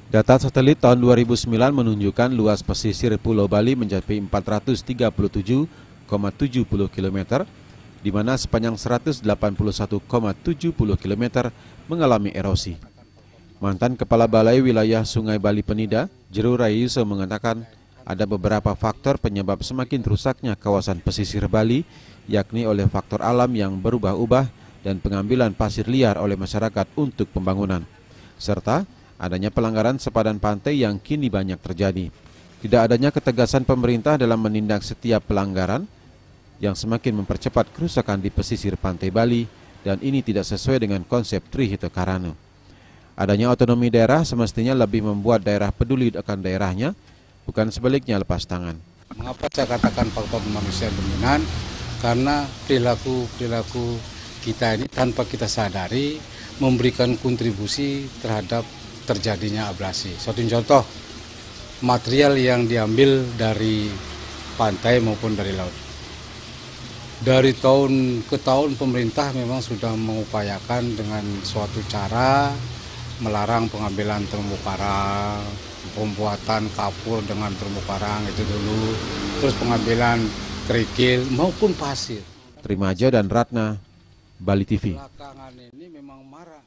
Data satelit tahun 2009 menunjukkan luas pesisir Pulau Bali mencapai 437,70 km, di mana sepanjang 181,70 km mengalami erosi. Mantan Kepala Balai Wilayah Sungai Bali Penida, Jero Rayuso mengatakan ada beberapa faktor penyebab semakin rusaknya kawasan pesisir Bali, yakni oleh faktor alam yang berubah-ubah dan pengambilan pasir liar oleh masyarakat untuk pembangunan, serta adanya pelanggaran sepadan pantai yang kini banyak terjadi. Tidak adanya ketegasan pemerintah dalam menindak setiap pelanggaran yang semakin mempercepat kerusakan di pesisir pantai Bali, dan ini tidak sesuai dengan konsep Trihito Karana. Adanya otonomi daerah semestinya lebih membuat daerah peduli akan daerahnya, bukan sebaliknya lepas tangan. Mengapa saya katakan faktor manusia dominan? Karena perilaku kita ini tanpa kita sadari memberikan kontribusi terhadap terjadinya abrasi. Suatu contoh, material yang diambil dari pantai maupun dari laut. Dari tahun ke tahun pemerintah memang sudah mengupayakan dengan suatu cara melarang pengambilan terumbu karang, pembuatan kapur dengan terumbu karang itu dulu, terus pengambilan kerikil maupun pasir. Trimaja dan Ratna, Bali TV. Belakangan ini memang marah.